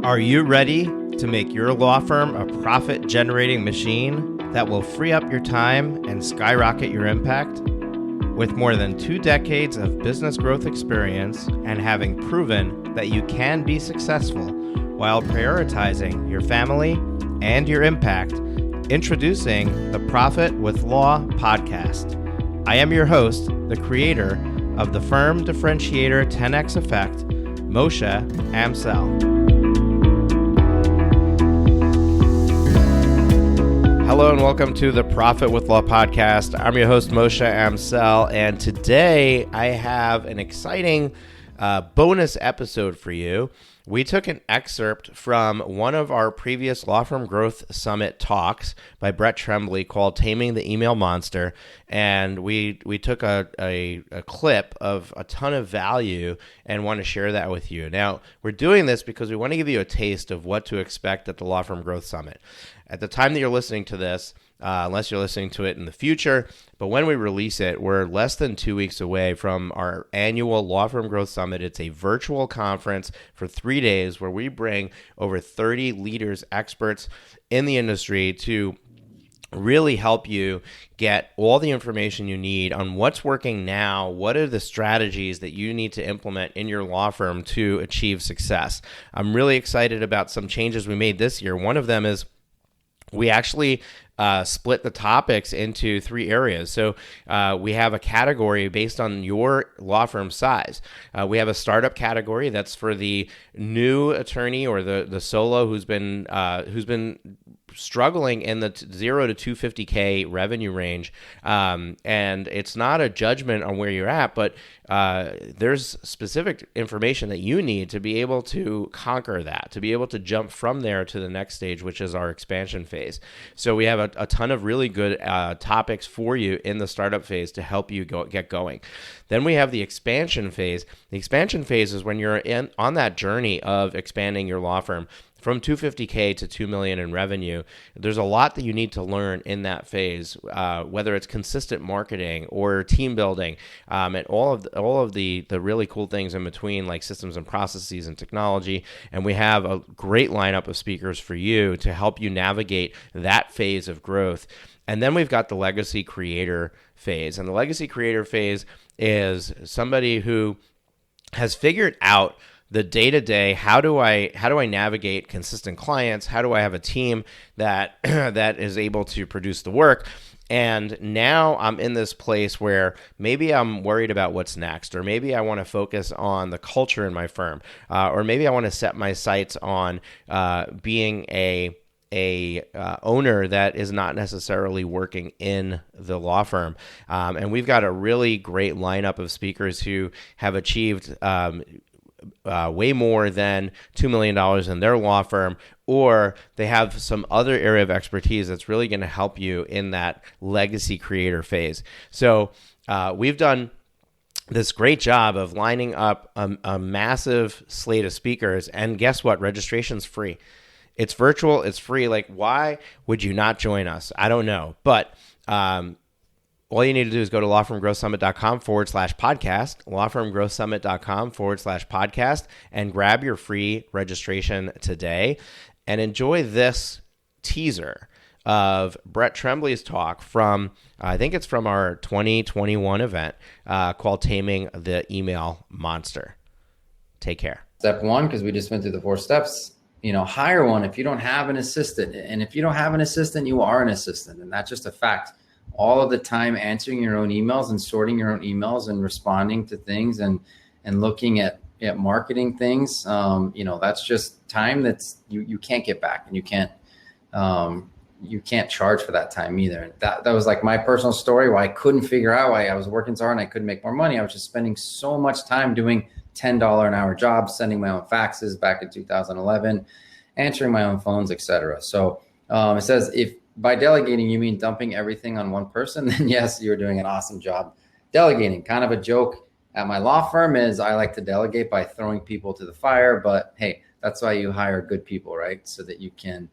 Are you ready to make your law firm a profit-generating machine that will free up your time and skyrocket your impact? With more than 2 decades of business growth experience and having proven that you can be successful while prioritizing your family and your impact, introducing the Profit with Law podcast. I am your host, the creator of the Firm Differentiator 10X Effect, Moshe Amsel. Hello and welcome to the Profit with Law podcast. I'm your host, Moshe Amsel, and today I have an exciting bonus episode for you. We took an excerpt from one of our previous Law Firm Growth Summit talks by Trembly called Taming the Email Monster, and we took a clip of a ton of value and want to share that with you. Now, we're doing this because we want to give you a taste of what to expect at the Law Firm Growth Summit. At the time that you're listening to this, unless you're listening to it in the future, but when we release it, we're less than 2 weeks away from our annual Law Firm Growth Summit. It's a virtual conference for 3 days where we bring over 30 leaders, experts in the industry to really help you get all the information you need on what's working now, what are the strategies that you need to implement in your law firm to achieve success. I'm really excited about some changes we made this year. One of them is we actually split the topics into 3 areas. So we have a category based on your law firm size. We have a startup category that's for the new attorney or the solo who's been struggling in the 0 to 250K revenue range. And it's not a judgment on where you're at, but there's specific information that you need to be able to conquer that, to be able to jump from there to the next stage, which is our expansion phase. So we have a ton of really good topics for you in the startup phase to help you get going. Then we have the expansion phase. The expansion phase is when you're on that journey of expanding your law firm from 250K to 2 million in revenue. There's a lot that you need to learn in that phase, whether it's consistent marketing or team building, and all of the really cool things in between, like systems and processes and technology. And we have a great lineup of speakers for you to help you navigate that phase of growth. And then we've got the legacy creator phase. And the legacy creator phase is somebody who has figured out the day-to-day, how do I navigate consistent clients? How do I have a team that is able to produce the work? And now I'm in this place where maybe I'm worried about what's next, or maybe I want to focus on the culture in my firm, or maybe I want to set my sights on being a owner that is not necessarily working in the law firm. And we've got a really great lineup of speakers who have achieved way more than $2 million in their law firm, or they have some other area of expertise that's really going to help you in that legacy creator phase. So we've done this great job of lining up a massive slate of speakers, and guess what? Registration's free. It's virtual, it's free. Like, why would you not join us? I don't know, but all you need to do is go to lawfirmgrowthsummit.com/podcast, lawfirmgrowthsummit.com/podcast, and grab your free registration today and enjoy this teaser of Trembly's talk from, I think it's from our 2021 event called Taming the Email Monster. Take care. Step 1, because we just went through the 4 steps, hire one if you don't have an assistant. And if you don't have an assistant, you are an assistant. And that's just a fact. All of the time answering your own emails and sorting your own emails and responding to things and looking at marketing things, that's just time that's you can't get back, and you can't charge for that time either. That was like my personal story why I couldn't figure out why I was working so hard and I couldn't make more money. I was just spending so much time doing $10 an hour jobs, sending my own faxes back in 2011, answering my own phones, etc. So it says, if by delegating you mean dumping everything on one person, then yes, you're doing an awesome job delegating. Kind of a joke at my law firm is I like to delegate by throwing people to the fire, but hey, that's why you hire good people, right? So that you can,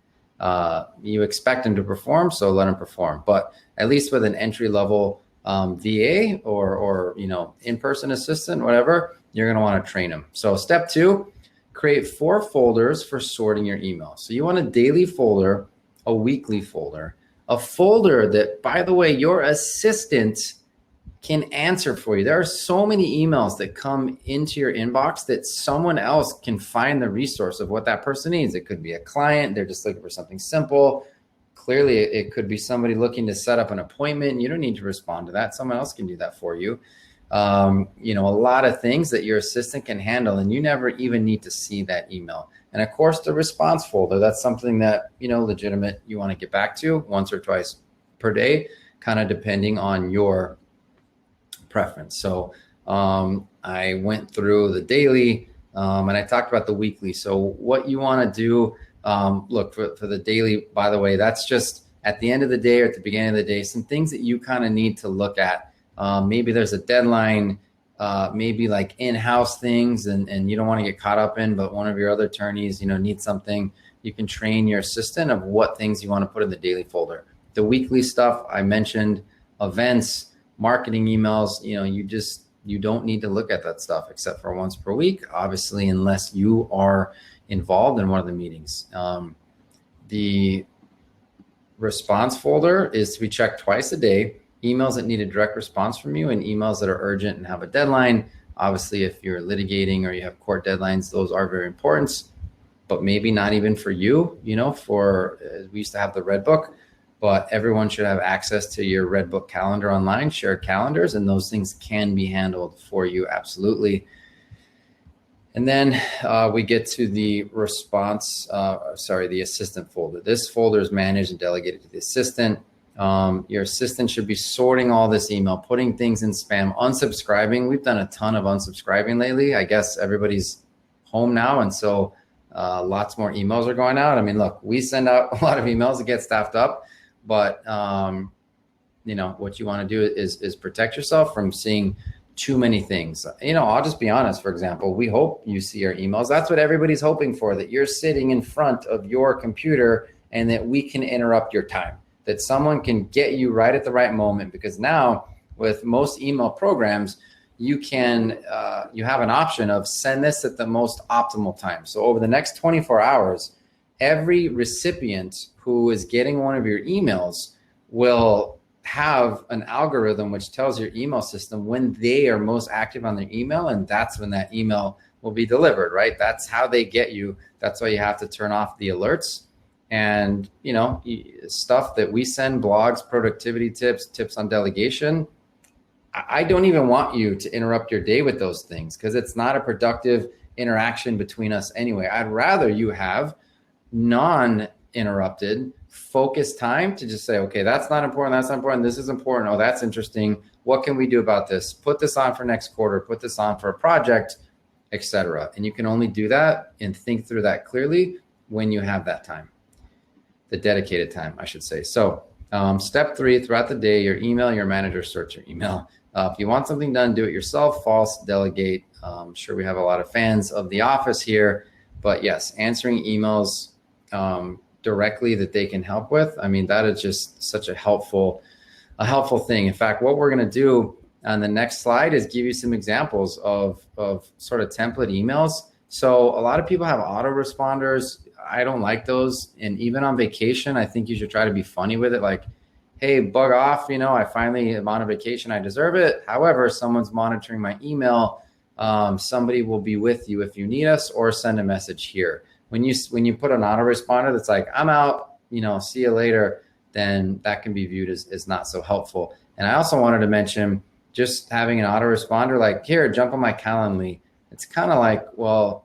you expect them to perform, so let them perform. But at least with an entry level VA or in-person assistant, whatever, you're going to want to train them. So step 2, create 4 folders for sorting your email. So you want a daily folder, a weekly folder, a folder that, by the way, your assistant can answer for you. There are so many emails that come into your inbox that someone else can find the resource of what that person needs. It could be a client, they're just looking for something simple. Clearly, it could be somebody looking to set up an appointment. You don't need to respond to that. Someone else can do that for you. A lot of things that your assistant can handle, and you never even need to see that email. And of course, the response folder, that's something that, legitimate, you want to get back to once or twice per day, kind of depending on your preference. So I went through the daily and I talked about the weekly. So what you want to do, look for the daily, by the way, that's just at the end of the day or at the beginning of the day, some things that you kind of need to look at. Maybe there's a deadline, maybe like in-house things and you don't want to get caught up in, but one of your other attorneys, needs something. You can train your assistant of what things you want to put in the daily folder. The weekly stuff I mentioned, events, marketing emails, you don't need to look at that stuff except for once per week, obviously, unless you are involved in one of the meetings. The response folder is to be checked twice a day. Emails that need a direct response from you and emails that are urgent and have a deadline. Obviously, if you're litigating or you have court deadlines, those are very important, but maybe not even for you, we used to have the Red Book, but everyone should have access to your Red Book calendar online, shared calendars, and those things can be handled for you. Absolutely. And then we get to the the assistant folder. This folder is managed and delegated to the assistant. Your assistant should be sorting all this email, putting things in spam, unsubscribing. We've done a ton of unsubscribing lately. I guess everybody's home now, and so lots more emails are going out. I mean, look, we send out a lot of emails to get staffed up, but what you want to do is protect yourself from seeing too many things. I'll just be honest. For example, we hope you see our emails. That's what everybody's hoping for, that you're sitting in front of your computer and that we can interrupt your time, that someone can get you right at the right moment. Because now with most email programs, you have an option of send this at the most optimal time. So over the next 24 hours, every recipient who is getting one of your emails will have an algorithm which tells your email system when they are most active on their email, and that's when that email will be delivered, right? That's how they get you. That's why you have to turn off the alerts. And, stuff that we send, blogs, productivity tips on delegation, I don't even want you to interrupt your day with those things because it's not a productive interaction between us anyway. I'd rather you have non-interrupted, focused time to just say, okay, that's not important, that's not important, this is important, oh, that's interesting, what can we do about this? Put this on for next quarter, put this on for a project, etc. And you can only do that and think through that clearly when you have that time. The dedicated time, I should say. So step 3, throughout the day, your manager sorts your email. If you want something done, do it yourself, false, delegate. I'm sure we have a lot of fans of The Office here, but yes, answering emails directly that they can help with. I mean, that is just such a helpful thing. In fact, what we're going to do on the next slide is give you some examples of sort of template emails. So a lot of people have autoresponders. I don't like those. And even on vacation, I think you should try to be funny with it. Like, hey, bug off. I finally am on a vacation. I deserve it. However, someone's monitoring my email. Somebody will be with you if you need us, or send a message here. When you put an autoresponder that's like, I'm out, see you later, then that can be viewed as not so helpful. And I also wanted to mention just having an autoresponder like, here, jump on my Calendly. It's kind of like, well,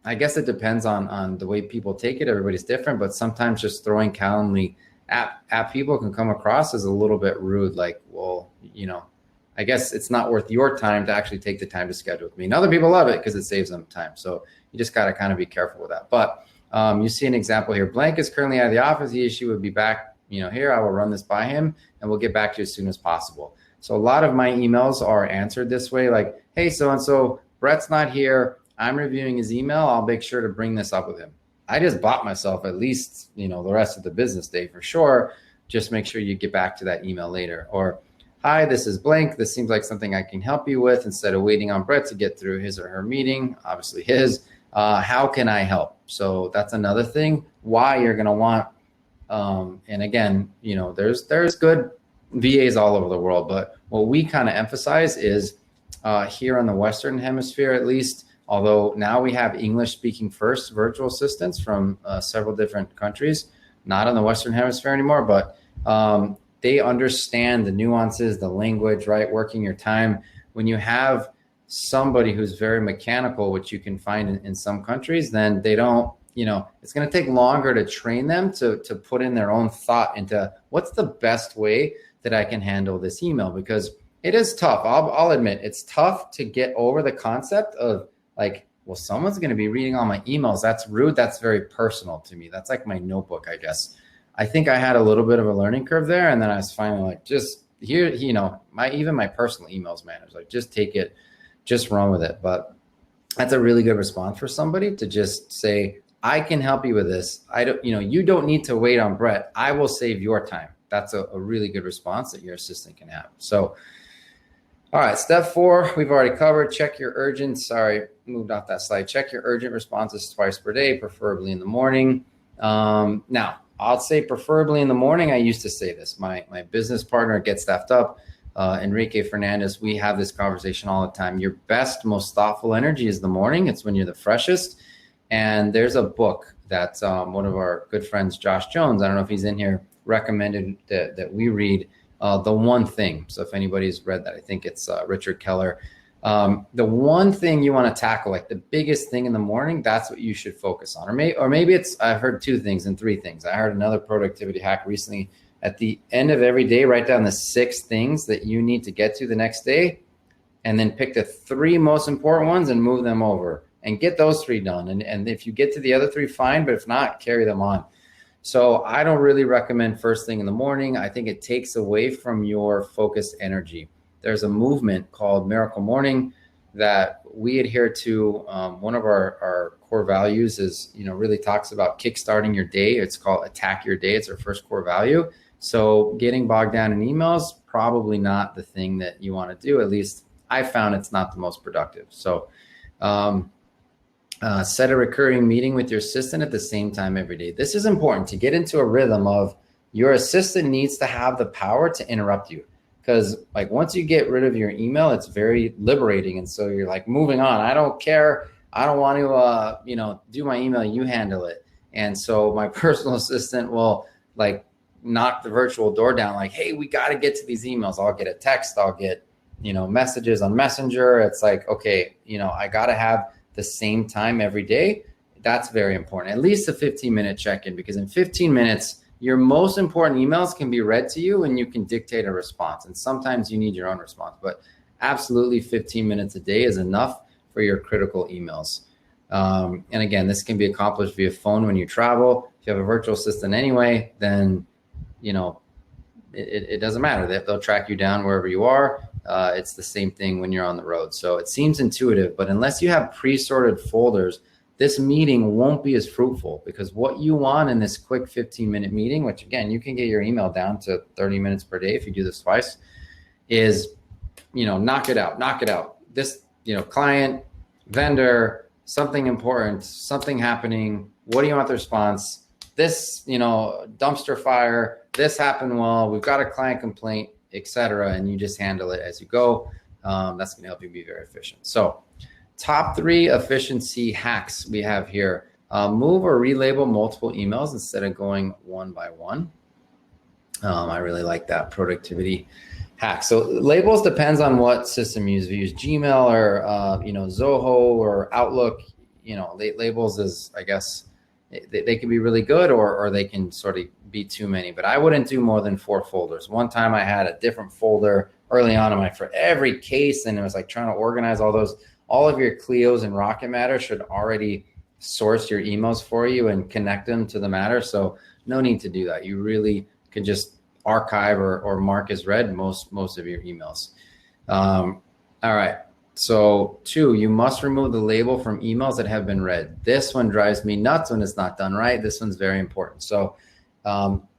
I guess it depends on the way people take it. Everybody's different, but sometimes just throwing Calendly at people can come across as a little bit rude. Like, well, I guess it's not worth your time to actually take the time to schedule with me. And other people love it because it saves them time. So you just got to kind of be careful with that. But you see an example here. Blank is currently out of the office. She would be back, here. I will run this by him and we'll get back to you as soon as possible. So a lot of my emails are answered this way. Like, hey, so-and-so, Brett's not here. I'm reviewing his email. I'll make sure to bring this up with him. I just bought myself at least, the rest of the business day for sure. Just make sure you get back to that email later. Or, hi, this is blank. This seems like something I can help you with. Instead of waiting on Brett to get through his or her meeting, obviously his, How can I help? So that's another thing why you're going to want, and again, there's good VAs all over the world, but what we kind of emphasize is here on the Western hemisphere, at least, although now we have English speaking first virtual assistants from several different countries, not in the Western hemisphere anymore, but they understand the nuances, the language, right? Working your time. When you have somebody who's very mechanical, which you can find in some countries, then they don't, it's going to take longer to train them to put in their own thought into what's the best way that I can handle this email, because it is tough. I'll admit it's tough to get over the concept of like, well, someone's going to be reading all my emails. That's rude. That's very personal to me. That's like my notebook, I guess. I think I had a little bit of a learning curve there. And then I was finally like, just here, even my personal emails, man, I was like, just take it, just run with it. But that's a really good response for somebody to just say, I can help you with this. You don't need to wait on Brett. I will save your time. That's a really good response that your assistant can have. So, all right, step 4, we've already covered. Check your urgent. Sorry, moved off that slide. Check your urgent responses twice per day, preferably in the morning. Now, I'll say preferably in the morning. I used to say this. My business partner gets staffed up, Enrique Fernandez. We have this conversation all the time. Your best, most thoughtful energy is the morning. It's when you're the freshest. And there's a book that one of our good friends, Josh Jones, I don't know if he's in here, recommended that we read, The One Thing. So if anybody's read that, I think it's Richard Keller. The one thing you want to tackle, like the biggest thing in the morning, that's what you should focus on. Or maybe it's, I've heard 2 things and 3 things. I heard another productivity hack recently. At the end of every day, write down the 6 things that you need to get to the next day, and then pick the 3 most important ones and move them over and get those 3 done. And if you get to the other 3, fine, but if not, carry them on. So I don't really recommend first thing in the morning. I think it takes away from your focused energy. There's a movement called Miracle Morning that we adhere to. One of our core values is, really talks about kickstarting your day. It's called Attack Your Day. It's our first core value. So getting bogged down in emails, probably not the thing that you want to do. At least I found it's not the most productive. So set a recurring meeting with your assistant at the same time every day. This is important to get into a rhythm of your assistant needs to have the power to interrupt you. Because like once you get rid of your email, it's very liberating. And so you're like moving on. I don't care. I don't want to, do my email. You handle it. And so my personal assistant will like knock the virtual door down. Like, hey, we got to get to these emails. I'll get a text. I'll get, messages on Messenger. It's like, okay, I got to have the same time every day. That's very important. At least a 15-minute check-in, because in 15 minutes, your most important emails can be read to you and you can dictate a response. And sometimes you need your own response, but absolutely 15 minutes a day is enough for your critical emails. And again, this can be accomplished via phone when you travel. If you have a virtual assistant anyway, then, it doesn't matter. They'll track you down wherever you are. It's the same thing when you're on the road. So it seems intuitive, but unless you have pre-sorted folders, this meeting won't be as fruitful, because what you want in this quick 15-minute meeting, which again, you can get your email down to 30 minutes per day if you do this twice, is, knock it out. This, client, vendor, something important, something happening. What do you want the response? This, dumpster fire, this happened while we've got a client complaint, etc. And you just handle it as you go. That's going to help you be very efficient. So top 3 efficiency hacks we have here. Move or relabel multiple emails instead of going one by one. I really like that productivity hack. So labels depends on what system you use. If you use Gmail or, Zoho or Outlook, labels is, I guess, they can be really good or they can sort of be too many, but I wouldn't do more than 4 folders. One time I had a different folder early on for every case, and it was like trying to organize all of your Clios and Rocket Matter should already source your emails for you and connect them to the Matter. So no need to do that. You really can just archive or mark as read most of your emails. All right. So 2, you must remove the label from emails that have been read. This one drives me nuts when it's not done right. This one's very important. So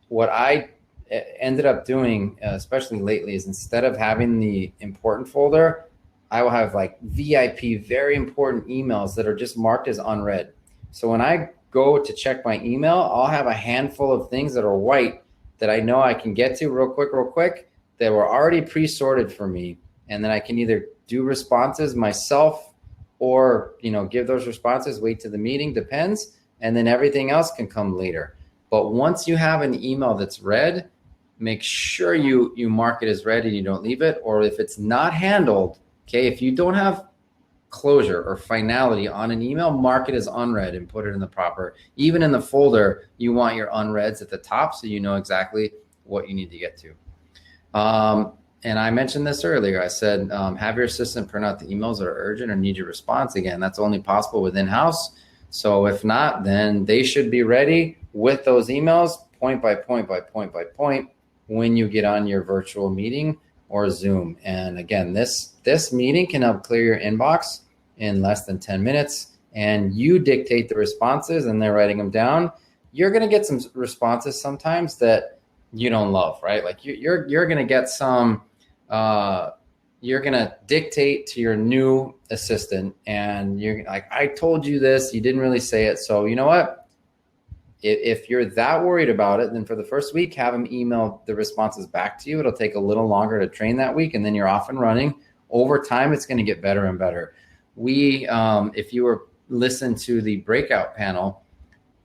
what I ended up doing, especially lately, is instead of having the important folder, I will have like VIP, very important emails that are just marked as unread. So when I go to check my email, I'll have a handful of things that are white that I know I can get to real quick, that were already pre-sorted for me. And then I can either do responses myself or, give those responses, wait to the meeting, depends. And then everything else can come later. But once you have an email that's read, make sure you mark it as read and you don't leave it. Or if it's not handled, okay, if you don't have closure or finality on an email, mark it as unread and put it in the proper, even in the folder, you want your unreads at the top so you know exactly what you need to get to. And I mentioned this earlier. I said, have your assistant print out the emails that are urgent or need your response. Again, that's only possible with in-house. So if not, then they should be ready with those emails, point by point by point by point, when you get on your virtual meeting or Zoom. And again, this meeting can help clear your inbox in less than 10 minutes, and you dictate the responses and they're writing them down. You're going to get some responses sometimes that you don't love, right? Like you're going to get some, you're going to dictate to your new assistant and you're like, I told you this, you didn't really say it. So you know what? If you're that worried about it, then for the first week, have them email the responses back to you. It'll take a little longer to train that week, and then you're off and running. Over time, it's going to get better and better. If you were listen to the breakout panel,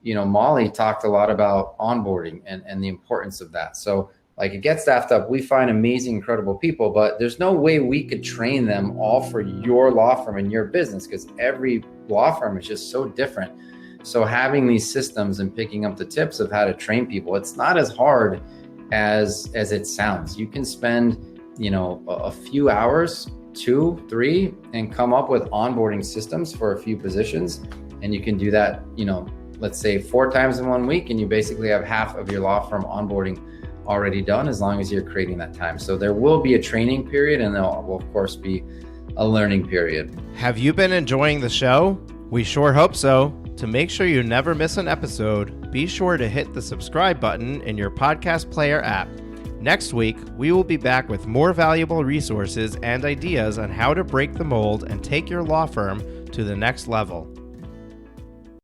Molly talked a lot about onboarding and the importance of that. So like, it gets staffed up. We find amazing, incredible people, but there's no way we could train them all for your law firm and your business, because every law firm is just so different. So having these systems and picking up the tips of how to train people, it's not as hard as it sounds. You can spend, a few hours, 2, 3, and come up with onboarding systems for a few positions. And you can do that, let's say 4 times in 1 week, and you basically have half of your law firm onboarding already done, as long as you're creating that time. So there will be a training period, and there will of course be a learning period. Have you been enjoying the show? We sure hope so. To make sure you never miss an episode, be sure to hit the subscribe button in your podcast player app. Next week, we will be back with more valuable resources and ideas on how to break the mold and take your law firm to the next level.